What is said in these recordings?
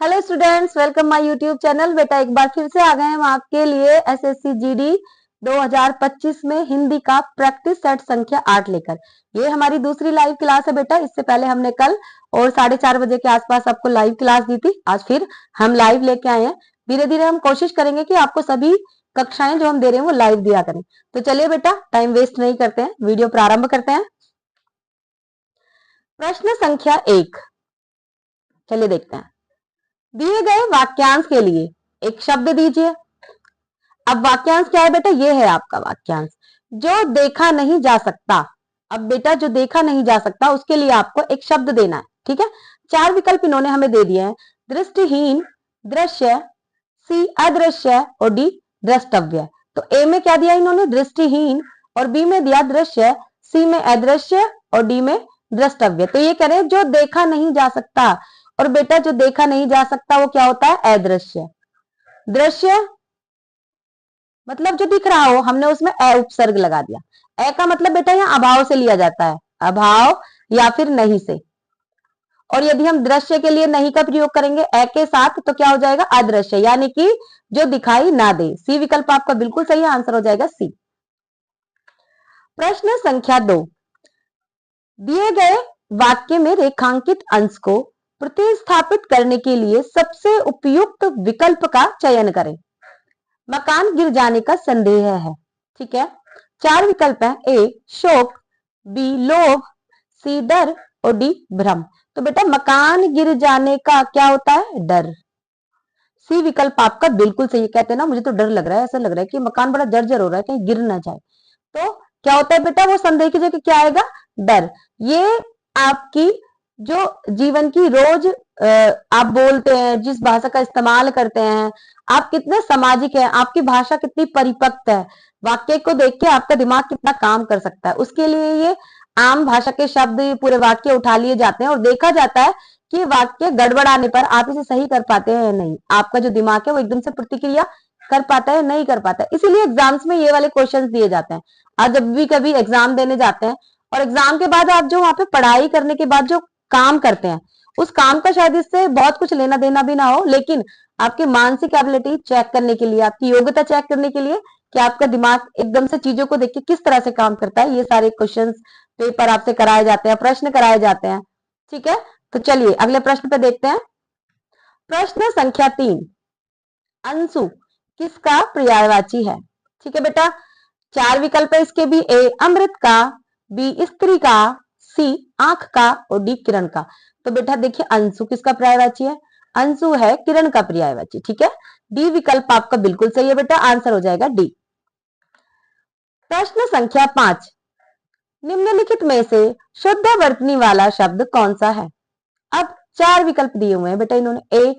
Hello students, welcome my YouTube channel. बेटा एक बार फिर से आ गए हम आपके लिए एसएससी जीडी 2025 में हिंदी का प्रैक्टिस सेट संख्या 8 लेकर। ये हमारी दूसरी लाइव क्लास है बेटा। इससे पहले हमने कल और 4:30 बजे के आसपास आपको लाइव क्लास दी थी। आज फिर हम लाइव लेके आए हैं। धीरे धीरे हम कोशिश करेंगे कि आपको सभी कक्षाएं जो हम दे रहे हैं वो लाइव दिया करें। तो चलिए बेटा, टाइम वेस्ट नहीं करते हैं, वीडियो प्रारंभ करते हैं। प्रश्न संख्या 1, चलिए देखते हैं। दिए गए वाक्यांश के लिए एक शब्द दीजिए। अब वाक्यांश क्या है बेटा? ये है आपका वाक्यांश, जो देखा नहीं जा सकता। अब बेटा जो देखा नहीं जा सकता उसके लिए आपको एक शब्द देना है, ठीक है। 4 विकल्प इन्होंने हमें दे दिए हैं। दृष्टिहीन, दृश्य, सी अदृश्य और डी द्रष्टव्य। तो ए में क्या दिया इन्होंने? दृष्टिहीन, और बी में दिया दृश्य, सी में अदृश्य और डी में द्रष्टव्य। तो ये कह रहे हैं जो देखा नहीं जा सकता। और बेटा जो देखा नहीं जा सकता वो क्या होता है? अदृश्य। दृश्य मतलब जो दिख रहा हो, हमने उसमें अ उपसर्ग लगा दिया। अ का मतलब बेटा यहाँ अभाव से लिया जाता है, अभाव या फिर नहीं से। और यदि हम दृश्य के लिए नहीं का प्रयोग करेंगे अ के साथ तो क्या हो जाएगा? अदृश्य, यानी कि जो दिखाई ना दे। सी विकल्प आपका बिल्कुल सही आंसर हो जाएगा, सी। प्रश्न संख्या 2, दिए गए वाक्य में रेखांकित अंश को प्रतिस्थापित करने के लिए सबसे उपयुक्त विकल्प का चयन करें। मकान गिर जाने का संदेह है, ठीक है। 4 विकल्प हैं। ए शोक, बी लोभ, सी डर और डी भ्रम। तो बेटा मकान गिर जाने का क्या होता है? डर। सी विकल्प आपका बिल्कुल सही। कहते हैं ना मुझे तो डर लग रहा है, ऐसा लग रहा है कि मकान बड़ा जर्जर हो रहा है, कहीं गिर ना जाए। तो क्या होता है बेटा? वो संदेह की जगह क्या आएगा? डर। ये आपकी जो जीवन की रोज आप बोलते हैं, जिस भाषा का इस्तेमाल करते हैं, आप कितने सामाजिक हैं, आपकी भाषा कितनी परिपक्व है, वाक्य को देख के आपका दिमाग कितना काम कर सकता है, उसके लिए ये आम भाषा के शब्द पूरे वाक्य उठा लिए जाते हैं और देखा जाता है कि वाक्य गड़बड़ाने पर आप इसे सही कर पाते हैं या नहीं। आपका जो दिमाग है वो एकदम से प्रतिक्रिया कर पाता है, नहीं कर पाता है। इसीलिए एग्जाम्स में ये वाले क्वेश्चंस दिए जाते हैं। आज जब भी कभी एग्जाम देने जाते हैं और एग्जाम के बाद आप जो वहां पे पढ़ाई करने के बाद जो काम करते हैं, उस काम का शायद इससे बहुत कुछ लेना देना भी ना हो, लेकिन आपकी मानसिक एबिलिटी चेक करने के लिए, आपकी योग्यता चेक करने के लिए कि आपका दिमाग एकदम से चीजों को देख के किस तरह से काम करता है, ये सारे क्वेश्चंस पेपर आपसे कराए जाते हैं, प्रश्न कराए जाते हैं, ठीक है। तो चलिए अगले प्रश्न पे देखते हैं। प्रश्न संख्या 3, अंशु किसका पर्यायवाची है? ठीक है बेटा, 4 विकल्प है इसके भी। ए अमृत का, बी स्त्री का, सी आंख का और डी किरण का। तो बेटा देखिए अंशु किसका पर्यायवाची है? अंशु है किरण का पर्यायवाची, ठीक है। डी विकल्प आपका बिल्कुल सही है बेटा, आंसर हो जाएगा डी। प्रश्न संख्या 5, निम्नलिखित में से शुद्ध वर्तनी वाला शब्द कौन सा है? अब 4 विकल्प दिए हुए हैं बेटा इन्होंने। ए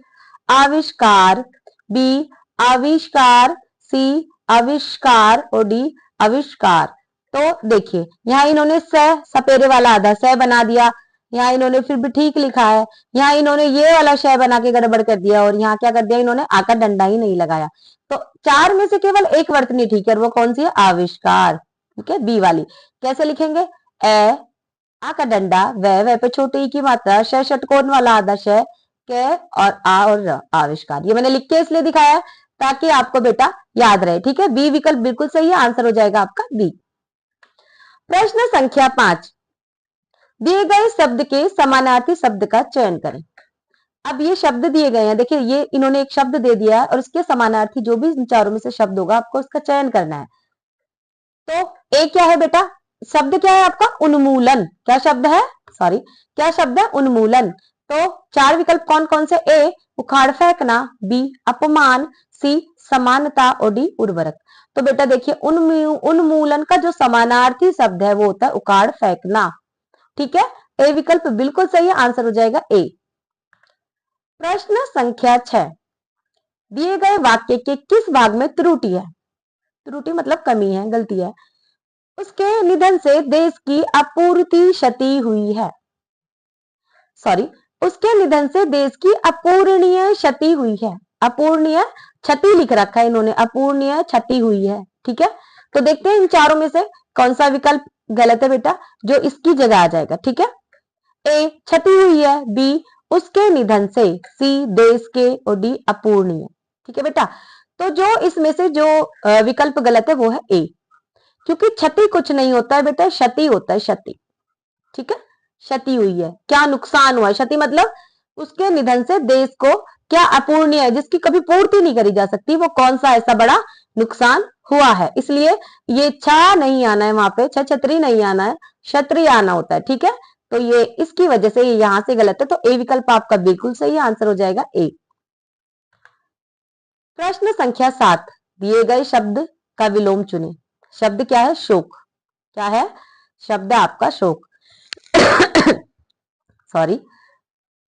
आविष्कार, बी आविष्कार, सी आविष्कार और डी आविष्कार। तो देखिए यहाँ इन्होंने स सपेरे वाला आधा स बना दिया, यहाँ इन्होंने फिर भी ठीक लिखा है, यहाँ इन्होंने ये वाला श बना के गड़बड़ कर दिया, और यहाँ क्या कर दिया इन्होंने? आका डंडा ही नहीं लगाया। तो 4 में से केवल एक वर्तनी ठीक है, और वो कौन सी है? आविष्कार, ठीक है, बी वाली। कैसे लिखेंगे? ए आ का डंडा, वह पे छोटी ई की मात्रा, श षटकोण वाला आधा श, के और आ और र, आविष्कार। ये मैंने लिख के इसलिए दिखाया है ताकि आपको बेटा याद रहे, ठीक है। बी विकल्प बिल्कुल सही है, आंसर हो जाएगा आपका बी। प्रश्न संख्या 5, दिए गए शब्द के समानार्थी शब्द का चयन करें। अब ये शब्द दिए गए हैं, देखिए ये इन्होंने एक शब्द दे दिया है और इसके समानार्थी जो भी इन चारों में से शब्द होगा आपको उसका चयन करना है। तो ए क्या है बेटा? शब्द क्या है आपका? उन्मूलन। क्या शब्द है? सॉरी, क्या शब्द है? उन्मूलन। तो 4 विकल्प कौन कौन से? ए उखाड़ फेंकना, बी अपमान, सी समानता और डी उर्वरक। तो बेटा देखिए उन्मूलन का जो समानार्थी शब्द है वो होता है उखाड़ फेंकना, ठीक है। ए विकल्प बिल्कुल सही है, आंसर हो जाएगा ए। प्रश्न संख्या 6, दिए गए वाक्य के किस भाग में त्रुटि है? त्रुटि मतलब कमी है, गलती है। उसके निधन से देश की अपूर्ति क्षति हुई है। सॉरी, उसके निधन से देश की अपूर्णीय क्षति हुई है। अपूर्णीय क्षति लिख रखा है इन्होंने, अपूर्णीय क्षति हुई है, ठीक है। तो देखते हैं इन चारों में से कौन सा विकल्प गलत है बेटा, जो इसकी जगह आ जाएगा, ठीक है। ए क्षति हुई है, बी उसके निधन से, सी देश के, और डी अपूर्णीय। ठीक है बेटा, तो जो इसमें से जो विकल्प गलत है वो है ए, क्योंकि क्षति कुछ नहीं होता है बेटा, क्षति होता है, क्षति। ठीक है, क्षति हुई है, क्या नुकसान हुआ है, क्षति मतलब उसके निधन से देश को क्या अपूर्णीय है, जिसकी कभी पूर्ति नहीं करी जा सकती, वो कौन सा ऐसा बड़ा नुकसान हुआ है। इसलिए ये छा नहीं आना है, वहां पे छतरी नहीं आना है, क्षत्रिय आना होता है। ठीक है, तो ये इसकी वजह से ये यहां से गलत है, तो ए विकल्प आपका बिल्कुल सही आंसर हो जाएगा ए। प्रश्न संख्या 7, दिए गए शब्द का विलोम चुने। शब्द क्या है, शोक। क्या है, शब्द आपका शोक। सॉरी,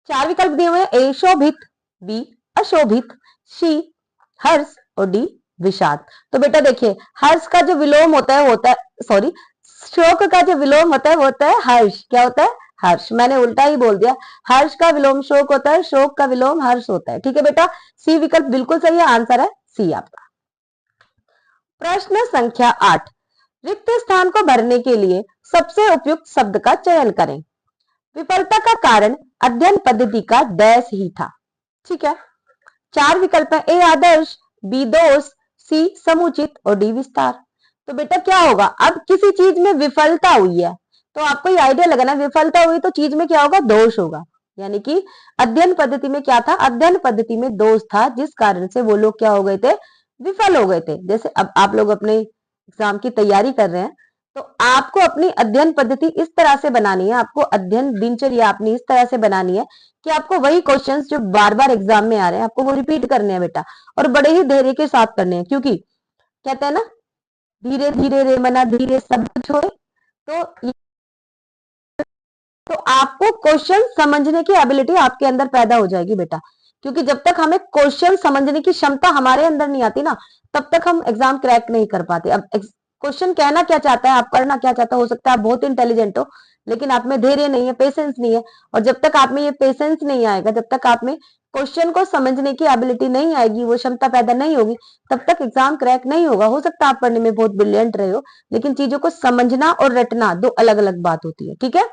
4 विकल्प दिए हुए हैं, ए शोभित, बी अशोभित, सी हर्ष, और डी विषाद। तो बेटा देखिए, हर्ष का जो विलोम होता है वो होता है, सॉरी, शोक का जो विलोम होता है वो होता है हर्ष। क्या होता है, हर्ष। मैंने उल्टा ही बोल दिया, हर्ष का विलोम शोक होता है, शोक का विलोम हर्ष होता है। ठीक है बेटा, सी विकल्प बिल्कुल सही है, आंसर है सी आपका। प्रश्न संख्या 8, रिक्त स्थान को भरने के लिए सबसे उपयुक्त शब्द का चयन करें। विफलता का कारण अध्ययन पद्धति का डैश ही था। ठीक है, 4 विकल्प है, ए आदर्श, बी दोष, सी समुचित, और डी विस्तार। तो बेटा क्या होगा, अब किसी चीज में विफलता हुई है तो आपको ये आइडिया लगाना, विफलता हुई तो चीज में क्या होगा, दोष होगा। यानी कि अध्ययन पद्धति में क्या था, अध्ययन पद्धति में दोष था, जिस कारण से वो लोग क्या हो गए थे, विफल हो गए थे। जैसे अब आप लोग अपने एग्जाम की तैयारी कर रहे हैं, तो आपको अपनी अध्ययन पद्धति इस तरह से बनानी है, आपको अध्ययन दिनचर्या अपनी इस तरह से बनानी है कि आपको वही क्वेश्चंस जो बार बार एग्जाम में आ रहे हैं आपको वो रिपीट करने हैं बेटा, और बड़े ही धैर्य के साथ करने हैं। क्योंकि कहते हैं ना, धीरे धीरे रे मना धीरे सब कुछ होए। तो आपको क्वेश्चन समझने की एबिलिटी आपके अंदर पैदा हो जाएगी बेटा, क्योंकि जब तक हमें क्वेश्चन समझने की क्षमता हमारे अंदर नहीं आती ना, तब तक हम एग्जाम क्रैक नहीं कर पाते। अब क्वेश्चन कहना क्या चाहता है, आप करना क्या चाहता है, हो सकता है आप बहुत इंटेलिजेंट हो, लेकिन आप में धैर्य नहीं है, पेशेंस नहीं है, और जब तक आप में ये पेशेंस नहीं आएगा, जब तक आप में क्वेश्चन को समझने की एबिलिटी नहीं आएगी, वो क्षमता पैदा नहीं होगी, तब तक एग्जाम क्रैक नहीं होगा। हो सकता है आप पढ़ने में बहुत ब्रिलियंट रहे हो, लेकिन चीजों को समझना और रटना दो अलग अलग बात होती है। ठीक है,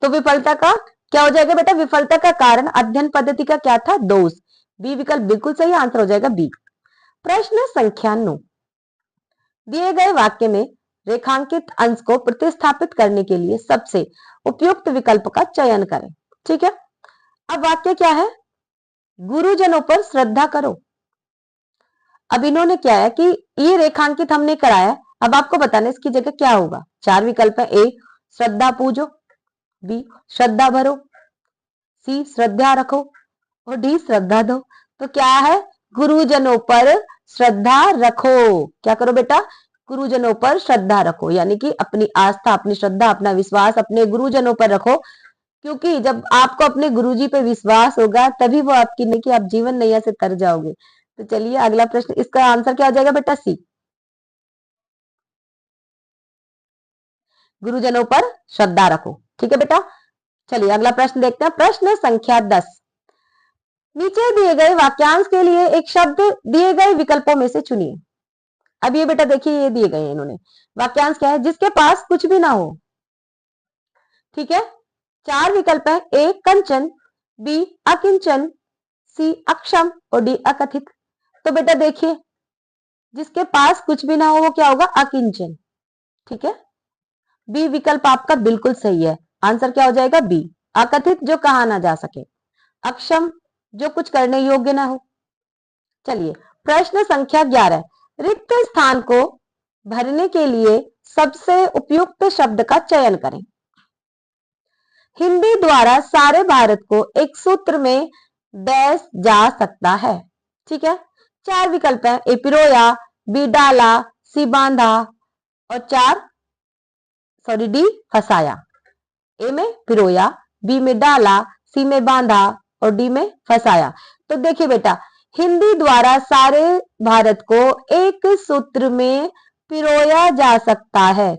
तो विफलता का क्या हो जाएगा बेटा, विफलता का कारण अध्ययन पद्धति का क्या था, दोष। बी विकल्प बिल्कुल सही आंसर हो जाएगा बी। प्रश्न संख्या 9, दिए गए वाक्य में रेखांकित अंश को प्रतिस्थापित करने के लिए सबसे उपयुक्त विकल्प का चयन करें। ठीक है, अब वाक्य क्या है, गुरुजनों पर श्रद्धा करो। अब इन्होंने क्या है कि ये रेखांकित हमने कराया, अब आपको बताना इसकी जगह क्या होगा। 4 विकल्प है, ए श्रद्धा पूजो, बी श्रद्धा भरो, सी श्रद्धा रखो, और डी श्रद्धा दो। तो क्या है, गुरुजनों पर श्रद्धा रखो। क्या करो बेटा, गुरुजनों पर श्रद्धा रखो, यानी कि अपनी आस्था, अपनी श्रद्धा, अपना विश्वास अपने गुरुजनों पर रखो, क्योंकि जब आपको अपने गुरुजी पे विश्वास होगा तभी वो आपकी नहीं कि आप जीवन नैया से तर जाओगे। तो चलिए अगला प्रश्न, इसका आंसर क्या हो जाएगा बेटा, सी, गुरुजनों पर श्रद्धा रखो। ठीक है बेटा, चलिए अगला प्रश्न देखते हैं। प्रश्न संख्या 10, नीचे दिए गए वाक्यांश के लिए एक शब्द दिए गए विकल्पों में से चुनिए। अब ये बेटा देखिए, ये दिए गए हैं इन्होंने, वाक्यांश क्या है, जिसके पास कुछ भी ना हो। ठीक है, 4 विकल्प है, ए कंचन, बी अकिंचन, सी अक्षम, और डी अकथित। तो बेटा देखिए, जिसके पास कुछ भी ना हो वो क्या होगा, अकिंचन। ठीक है, बी विकल्प आपका बिल्कुल सही है, आंसर क्या हो जाएगा बी, अकथित जो कहा ना जा सके, अक्षम जो कुछ करने योग्य ना हो। चलिए प्रश्न संख्या 11, रिक्त स्थान को भरने के लिए सबसे उपयुक्त शब्द का चयन करें। हिंदी द्वारा सारे भारत को एक सूत्र में डैश जा सकता है। ठीक है, 4 विकल्प है, ए पिरोया, बी डाला, सी बांधा, और डी फसाया। ए में पिरोया, बी में डाला, सी में बांधा, और डी में फसाया। तो देखिए बेटा, हिंदी द्वारा सारे भारत को एक सूत्र में पिरोया जा सकता है।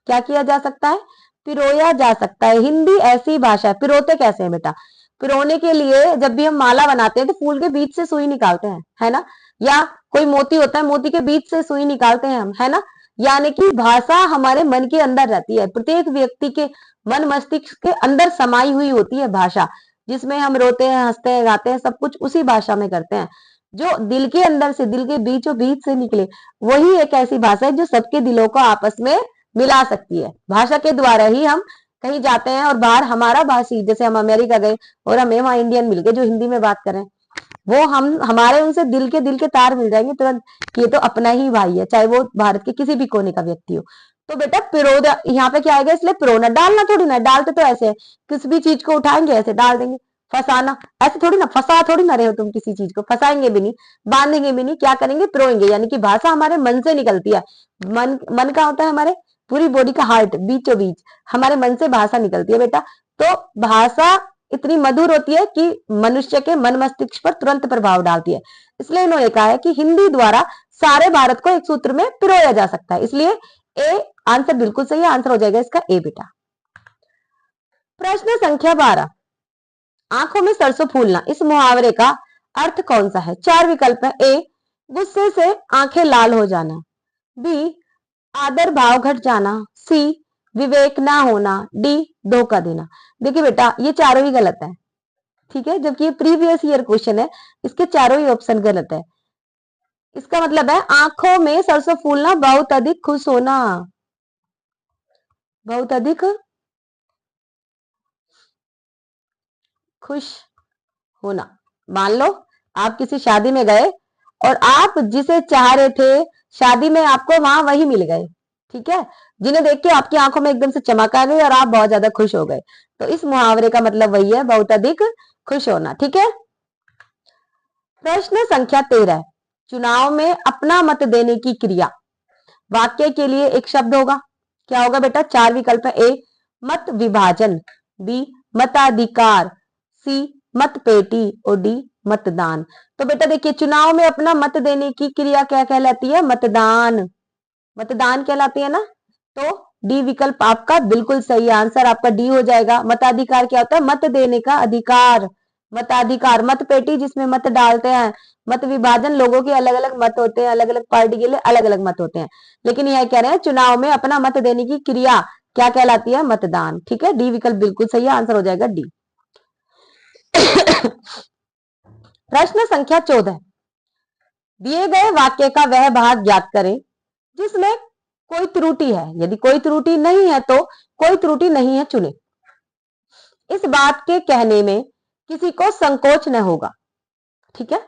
क्या किया जा सकता है, पिरोया जा सकता है। हिंदी ऐसी भाषा है, पिरोते कैसे है बेटा, पिरोने के लिए जब भी हम माला बनाते हैं तो फूल के बीच से सुई निकालते हैं, है ना, या कोई मोती होता है, मोती के बीच से सुई निकालते हैं हम, है ना। यानी कि भाषा हमारे मन के अंदर रहती है, प्रत्येक व्यक्ति के मन मस्तिष्क के अंदर समाई हुई होती है भाषा। जिसमें हम रोते हैं, हंसते हैं, गाते हैं, सब कुछ उसी भाषा में करते हैं। जो दिल के अंदर से, दिल के बीचों बीच से निकले, वही एक ऐसी भाषा है जो सबके दिलों को आपस में मिला सकती है। भाषा के द्वारा ही हम कहीं जाते हैं और बाहर हमारा भाषी, जैसे हम अमेरिका गए और हमें वहां इंडियन मिल गए जो हिंदी में बात करें, वो हम हमारे उनसे दिल के तार मिल जाएंगे तुरंत कि ये तो अपना ही भाई है, चाहे वो भारत के किसी भी कोने का व्यक्ति हो। तो बेटा पिरो, यहाँ पे क्या आएगा, इसलिए पिरोना, डालना थोड़ी ना, डालते तो ऐसे है, किसी भी चीज को उठाएंगे ऐसे डाल देंगे। फसाना ऐसे थोड़ी ना, फंसा थोड़ी ना रहे हो तुम किसी चीज को, फंसाएंगे भी नहीं, बांधेंगे भी नहीं, क्या करेंगे, पिरोएंगे। यानी कि भाषा हमारे मन से निकलती है। मन का होता है हमारे पूरी बॉडी का हार्ट, बीचों बीच हमारे मन से भाषा निकलती है बेटा। तो भाषा इतनी मधुर होती है कि मनुष्य के मन मस्तिष्क पर तुरंत प्रभाव डालती है। इसलिए इन्होंने कहा है कि हिंदी द्वारा सारे भारत को एक सूत्र में पिरोया जा सकता है। इसलिए ए आंसर बिल्कुल सही है, आंसर हो जाएगा इसका ए बेटा। प्रश्न संख्या 12, आंखों में सरसों फूलना, इस मुहावरे का अर्थ कौन सा है? 4 विकल्प है। ए गुस्से से आंखें लाल हो जाना, बी आदर भाव घट जाना, सी विवेक ना होना, डी धोखा देना। देखिए बेटा ये चारों ही गलत है, ठीक है, जबकि ये प्रीवियस ईयर क्वेश्चन है, इसके चारों ही ऑप्शन गलत है। इसका मतलब है आंखों में सरसों फूलना, बहुत अधिक खुश होना, बहुत अधिक खुश होना। मान लो आप किसी शादी में गए और आप जिसे चाह रहे थे शादी में, आपको वहां वही मिल गए, ठीक है, जिन्हें देख के आपकी आंखों में एकदम से चमक आ गई और आप बहुत ज्यादा खुश हो गए। तो इस मुहावरे का मतलब वही है, बहुत अधिक खुश होना, ठीक है। प्रश्न संख्या 13, चुनाव में अपना मत देने की क्रिया, वाक्य के लिए एक शब्द होगा, क्या होगा बेटा? 4 विकल्प है। ए मत विभाजन, बी मताधिकार, सी मत पेटी और डी मतदान। तो बेटा देखिए चुनाव में अपना मत देने की क्रिया क्या कहलाती है? मतदान, मतदान कहलाती है ना। तो डी विकल्प आपका बिल्कुल सही आंसर, आपका डी हो जाएगा। मताधिकार क्या होता है? मत देने का अधिकार, मताधिकार। मत पेटी जिसमें मत डालते हैं, मत विभाजन लोगों के अलग अलग मत होते हैं, अलग अलग पार्टी के लिए अलग अलग मत होते हैं, लेकिन यह कह रहे हैं चुनाव में अपना मत देने की क्रिया क्या कहलाती है? मतदान, ठीक है, डी विकल्प बिल्कुल सही है, आंसर हो जाएगा डी। प्रश्न संख्या 14, दिए गए वाक्य का वह भाग ज्ञात करें जिसमें कोई त्रुटि है, यदि कोई त्रुटि नहीं है तो कोई त्रुटि नहीं है चुने। इस बात के कहने में किसी को संकोच न होगा, ठीक है।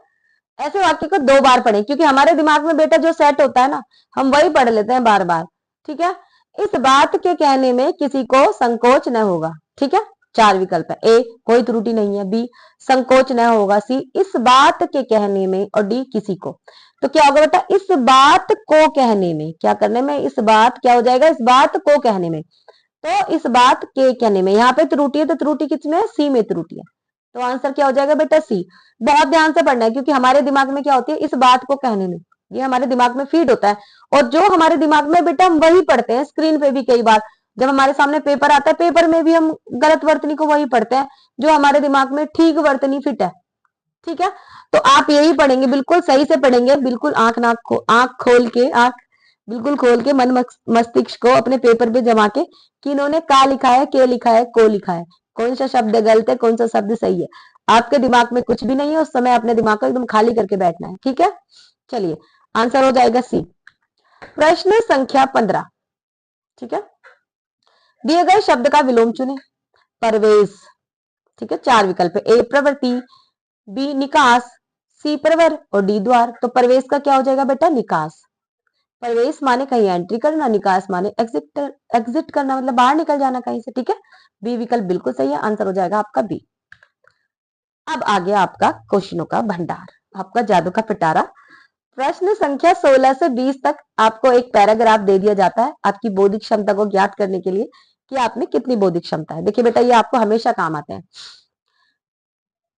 ऐसे वाक्य को 2 बार पढ़ें क्योंकि हमारे दिमाग में बेटा जो सेट होता है ना, हम वही पढ़ लेते हैं बार बार, ठीक है। इस बात के कहने में किसी को संकोच न होगा, ठीक है। 4 विकल्प है। ए कोई त्रुटि नहीं है, बी संकोच न होगा, सी इस बात के कहने में और डी किसी को। तो क्या होगा बेटा? इस बात को कहने में, क्या करने में? इस बात, क्या हो जाएगा? इस बात को कहने में। तो इस बात के कहने में, यहाँ पे त्रुटि है तो त्रुटि किसमें है? सी में त्रुटि है, तो आंसर क्या हो जाएगा बेटा? सी। बहुत ध्यान से पढ़ना है क्योंकि हमारे दिमाग में क्या होती है? इस बात को कहने में, ये हमारे दिमाग में फीड होता है और जो हमारे दिमाग में बेटा हम वही पढ़ते हैं। स्क्रीन पे भी कई बार जब हमारे सामने पेपर आता है, पेपर में भी हम गलत वर्तनी को वही पढ़ते हैं जो हमारे दिमाग में ठीक वर्तनी फिट है, ठीक है। तो आप यही पढ़ेंगे, बिल्कुल सही से पढ़ेंगे, बिल्कुल आंख खोल के, आंख बिल्कुल खोल के मन मस्तिष्क को अपने पेपर पे जमा के कि इन्होंने का लिखा है, के लिखा है, को लिखा है, कौन सा शब्द गलत है, कौन सा शब्द सही है। आपके दिमाग में कुछ भी नहीं है, उस समय अपने दिमाग को एकदम खाली करके बैठना है, ठीक है। चलिए आंसर हो जाएगा सी। प्रश्न संख्या 15, ठीक है, दिए गए शब्द का विलोम चुने। प्रवेश, ठीक है, 4 विकल्प है। ए प्रवृत्ति, बी निकास, सी प्रवर और डी द्वार। तो प्रवेश का क्या हो जाएगा बेटा? निकास। प्रवेश माने कहीं एंट्री करना, निकास माने एग्जिट करना, मतलब बाहर निकल जाना कहीं से, ठीक है। बी विकल्प बिल्कुल सही है, आंसर हो जाएगा आपका बी। अब आ गया आपका क्वेश्चनों का भंडार, आपका जादू का पिटारा। प्रश्न संख्या 16 से 20 तक आपको एक पैराग्राफ दे दिया जाता है आपकी बौद्धिक क्षमता को ज्ञात करने के लिए कि आप में कितनी बौद्धिक क्षमता है। देखिए बेटा ये आपको हमेशा काम आते हैं।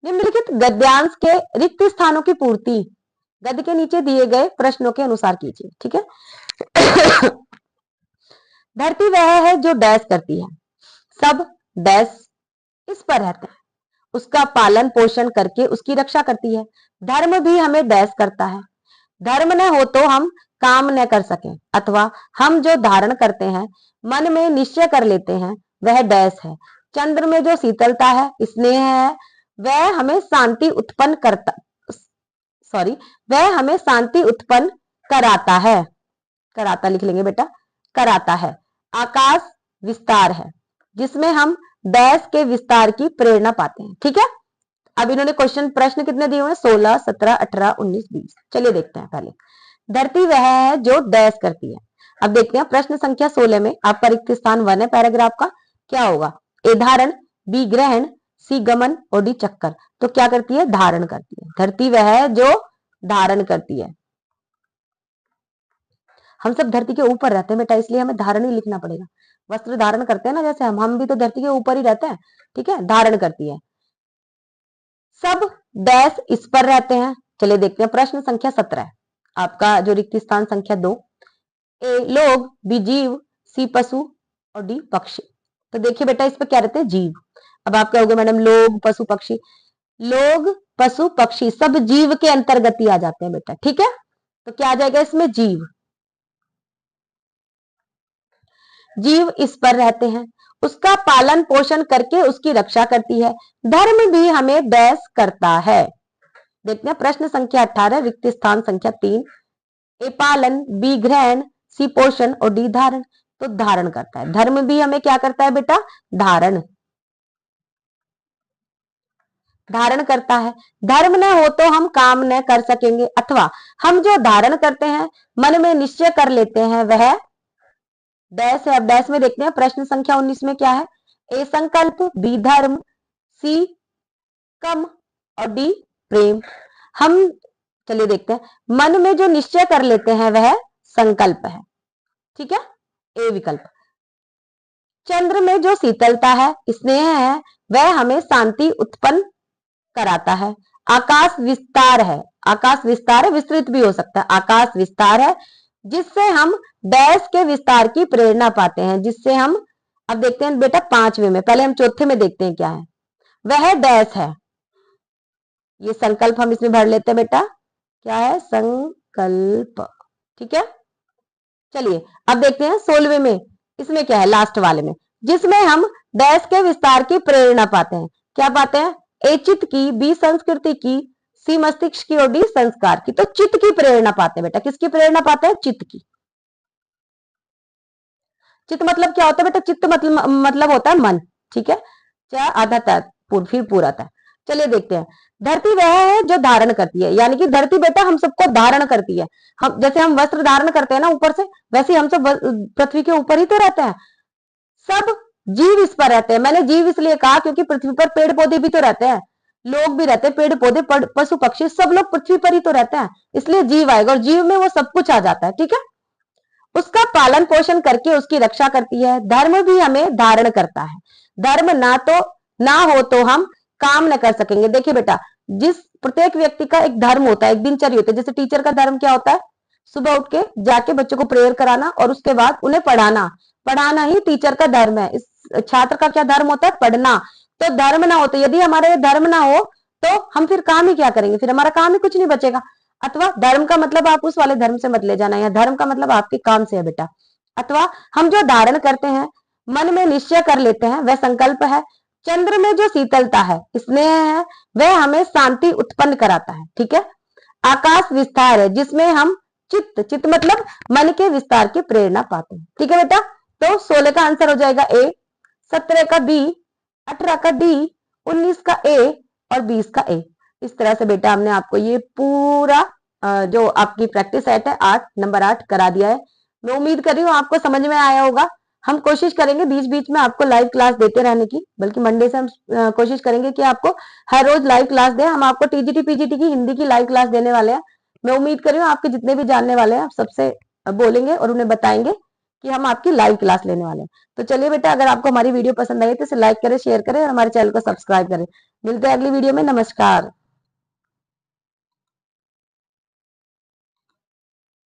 निम्नलिखित गद्यांश के रिक्त स्थानों की पूर्ति गद्य के नीचे दिए गए प्रश्नों के अनुसार कीजिए, ठीक है। धरती वह है जो डैश करती है, सब डैश इस पर रहते हैं, उसका पालन पोषण करके उसकी रक्षा करती है। धर्म भी हमें डैश करता है, धर्म न हो तो हम काम न कर सकें, अथवा हम जो धारण करते हैं, मन में निश्चय कर लेते हैं, वह डैश है। चंद्र में जो शीतलता है, स्नेह है, वह हमें शांति उत्पन्न करता वह हमें शांति उत्पन्न कराता है। कराता लिख लेंगे बेटा, कराता है। आकाश विस्तार है जिसमें हम डैश के विस्तार की प्रेरणा पाते हैं। ठीक है, अब इन्होंने प्रश्न कितने दिए हुए हैं? 16, 17, 18, 19, 20। चलिए देखते हैं। पहले धरती वह है जो डैश करती है। अब देखते हैं प्रश्न संख्या 16 में आपका रिक्त स्थान 1 है पैराग्राफ का, क्या होगा? ए धारण, बी ग्रहण, सी गमन और डी चक्कर। तो क्या करती है? धारण करती है। धरती वह है जो धारण करती है। हम सब धरती के ऊपर रहते हैं बेटा, इसलिए हमें धारण ही लिखना पड़ेगा। वस्त्र धारण करते हैं ना, जैसे हम भी तो धरती के ऊपर ही रहते हैं। ठीक है, धारण करती है। सब डैश इस पर रहते हैं। चलिए देखते हैं प्रश्न संख्या 17 आपका जो रिक्त स्थान संख्या 2। ए लोग, बी जीव, सी पशु और डी पक्षी। तो देखिए बेटा इस पर क्या रहते हैं? जीव। अब आप कहोगे मैडम लोग, पशु, पक्षी। लोग, पशु, पक्षी सब जीव के अंतर्गत ही आ जाते हैं बेटा। ठीक है, तो क्या आ जाएगा इसमें? जीव। जीव इस पर रहते हैं, उसका पालन पोषण करके उसकी रक्षा करती है। धर्म भी हमें डैश करता है। देखते हैं प्रश्न संख्या 18 रिक्त स्थान संख्या 3। ए पालन, बी ग्रहण, सी पोषण और डी धारण। तो धारण करता है। धर्म भी हमें क्या करता है बेटा? धारण। धारण करता है। धर्म न हो तो हम काम न कर सकेंगे, अथवा हम जो धारण करते हैं, मन में निश्चय कर लेते हैं, वह डैश है। अब डैश में देखते हैं प्रश्न संख्या 19 में क्या है? ए संकल्प, बी धर्म, सी कम और डी प्रेम। हम चलिए देखते हैं। मन में जो निश्चय कर लेते हैं वह संकल्प है। ठीक है, ए विकल्प। चंद्र में जो शीतलता है, स्नेह है, वह हमें शांति उत्पन्न कराता है। आकाश विस्तार है। आकाश विस्तार है, विस्तृत भी हो सकता है। आकाश विस्तार है जिससे हम डैश के विस्तार की प्रेरणा पाते हैं। जिससे हम, अब देखते हैं बेटा 5वें में, पहले हम चौथे में देखते हैं क्या है। वह डैश है। ये संकल्प हम इसमें भर लेते हैं बेटा, क्या है? संकल्प। ठीक है, चलिए अब देखते हैं 16वें में। इसमें क्या है? लास्ट वाले में, जिसमें हम डैश के विस्तार की प्रेरणा पाते हैं। क्या पाते हैं? ए चित्त की, बी संस्कृति की, सी मस्तिष्क की और डी संस्कार की। तो चित्त की प्रेरणा पाते हैं बेटा। किसकी प्रेरणा पाते हैं? चित्त की। चित्त मतलब क्या होता है बेटा? चित्त मतलब होता है मन। ठीक है, क्या आधा था फिर पूरा था। चलिए देखते हैं। धरती वह है जो धारण करती है, यानी कि धरती बेटा हम सबको धारण करती है। हम जैसे हम वस्त्र धारण करते हैं ना ऊपर से, वैसे हम सब पृथ्वी के ऊपर ही तो रहते हैं। सब जीव इस पर रहते हैं। मैंने जीव इसलिए कहा क्योंकि पृथ्वी पर पेड़ पौधे भी तो रहते हैं, लोग भी रहते हैं, पेड़ पौधे, पशु पक्षी सब लोग पृथ्वी पर ही तो रहते हैं। इसलिए जीव आएगा और जीव में वो सब कुछ आ जाता है। ठीक है, उसका पालन पोषण करके उसकी रक्षा करती है। धर्म भी हमें धारण करता है। धर्म ना हो तो हम काम न कर सकेंगे। देखिए बेटा, जिस प्रत्येक व्यक्ति का एक धर्म होता है, एक दिनचर्या होती है। जैसे टीचर का धर्म क्या होता है? सुबह उठ के जाके बच्चों को प्रेयर कराना और उसके बाद उन्हें पढ़ाना। पढ़ाना ही टीचर का धर्म है। इस छात्र का क्या धर्म होता है? पढ़ना। तो धर्म ना हो तो, यदि हमारे धर्म ना हो तो हम फिर काम ही क्या करेंगे? फिर हमारा काम ही कुछ नहीं बचेगा। अथवा धर्म का मतलब आप उस वाले धर्म से मत ले जाना, या धर्म का मतलब आपके काम से है बेटा। अथवा हम जो धारण करते हैं, मन में निश्चय कर लेते हैं, वह संकल्प है। चंद्र में जो शीतलता है, स्नेह है, वह हमें शांति उत्पन्न कराता है। ठीक है, आकाश विस्तार है जिसमें हम चित्त मतलब मन के विस्तार की प्रेरणा पाते हैं। ठीक है बेटा, तो 16 का आंसर हो जाएगा ए, 17 का बी, 18 का डी, 19 का ए और 20 का ए। इस तरह से बेटा हमने आपको ये पूरा जो आपकी प्रैक्टिस सेट है 8 नंबर 8 करा दिया है। मैं उम्मीद कर रही हूँ आपको समझ में आया होगा। हम कोशिश करेंगे बीच बीच में आपको लाइव क्लास देते रहने की, बल्कि मंडे से हम कोशिश करेंगे कि आपको हर रोज लाइव क्लास दें। हम आपको टीजीटी पीजीटी की हिंदी की लाइव क्लास देने वाले हैं। मैं उम्मीद कर रही हूँ आपके जितने भी जानने वाले हैं सबसे बोलेंगे और उन्हें बताएंगे कि हम आपकी लाइव क्लास लेने वाले हैं। तो चलिए बेटा, अगर आपको हमारी वीडियो पसंद आई तो इसे लाइक करें, शेयर करें और हमारे चैनल को सब्सक्राइब करें। मिलते हैं अगली वीडियो में। नमस्कार।